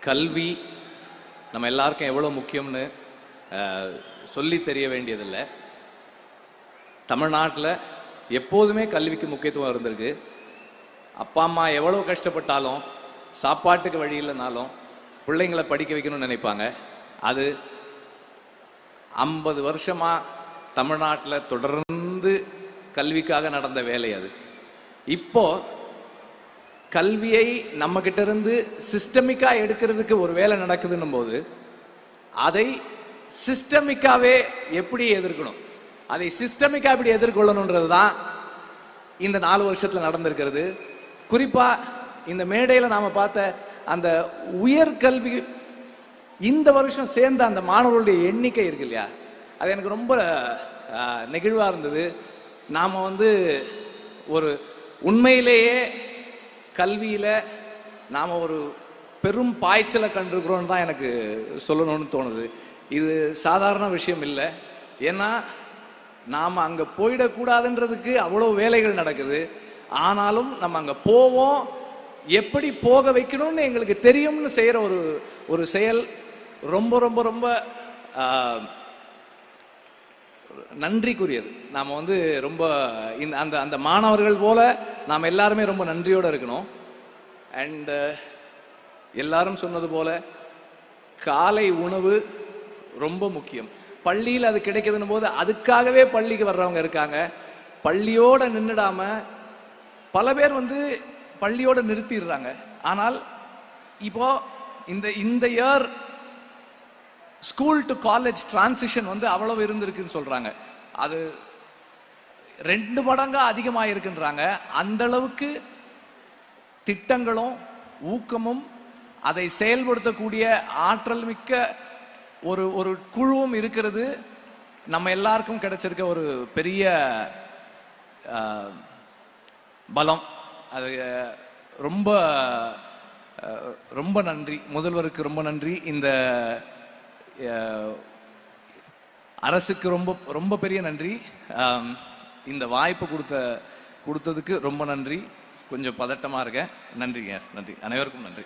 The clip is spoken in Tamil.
கல்வி நம்ம எல்லாருக்கும் எவ்வளோ முக்கியம்னு சொல்லி தெரிய வேண்டியதில்லை. தமிழ்நாட்டில் எப்போதுமே கல்விக்கு முக்கியத்துவம் இருந்திருக்கு. அப்பா அம்மா எவ்வளோ கஷ்டப்பட்டாலும் சாப்பாட்டுக்கு வழி இல்லைனாலும் பிள்ளைங்களை படிக்க வைக்கணும்னு நினைப்பாங்க. அது 50 வருஷமாக தமிழ்நாட்டில் தொடர்ந்து கல்விக்காக நடந்த வேலை. அது இப்போ கல்வியை நம்ம கிட்ட இருந்து சிஸ்டமிக்கா எடுக்கிறதுக்கு ஒரு வேலை நடக்குதுன்னும் போது அதை சிஸ்டமிக்காவே எப்படி எதிர்க்கணும், அதை சிஸ்டமிக்கா எப்படி எதிர்கொள்ளணுன்றது தான் இந்த 4 வருஷத்துல நடந்திருக்கிறது. குறிப்பா இந்த மேடையில நாம பார்த்த அந்த உயர்கல்வி இந்த வருஷம் சேர்ந்த அந்த மாணவர்களுடைய எண்ணிக்கை இருக்கு இல்லையா, அது எனக்கு ரொம்ப நெகிழ்வா இருந்தது. நாம ஒரு உண்மையிலேயே கல்வியில நாம ஒரு பெரும் பாய்ச்சலை கண்டிருக்கிறோன்னு தான் எனக்கு சொல்லணும்னு தோணுது. இது சாதாரண விஷயம் இல்லை. ஏன்னா நாம் அங்கே போயிடக்கூடாதுன்றதுக்கு அவ்வளோ வேலைகள் நடக்குது. ஆனாலும் நம்ம அங்கே போவோம், எப்படி போக வைக்கணும்னு எங்களுக்கு தெரியும்னு செய்கிற ஒரு செயல் ரொம்ப ரொம்ப ரொம்ப நன்றிக்குரியது. நாம் ரொம்ப அந்த அந்த மாணவர்கள் போல நாம் எல்லாருமே ரொம்ப நன்றியோடு இருக்கணும். அண்ட் எல்லாரும் சொன்னது போல காலை உணவு ரொம்ப முக்கியம். பள்ளியில் அது கிடைக்குதுன்னு போது அதுக்காகவே பள்ளிக்கு வர்றவங்க இருக்காங்க. பள்ளியோட நின்றுடாம பல பேர் பள்ளியோட நிறுத்திடுறாங்க. ஆனால் இப்போ இந்த year school to college transition அவ்வளவு இருந்திருக்குன்னு சொல்றாங்க. அது 2 மடங்கா அதிகமாக இருக்குன்றாங்க. அந்த அளவுக்கு திட்டங்களும் ஊக்கமும் அதை செயல்படுத்தக்கூடிய ஆற்றல் மிக்க ஒரு குழுவும் இருக்கிறது. நம்ம எல்லாருக்கும் கிடைச்சிருக்க ஒரு பெரிய பலம். அது ரொம்ப ரொம்ப நன்றி. முதல்வருக்கு ரொம்ப நன்றி. இந்த அரசுக்கு ரொம்ப ரொம்ப பெரிய நன்றி. இந்த வாய்ப்பு கொடுத்ததுக்கு ரொம்ப நன்றி. கொஞ்சம் பதட்டமா இருக்கேன். நன்றிங்க. நன்றி. அனைவருக்கும் நன்றி.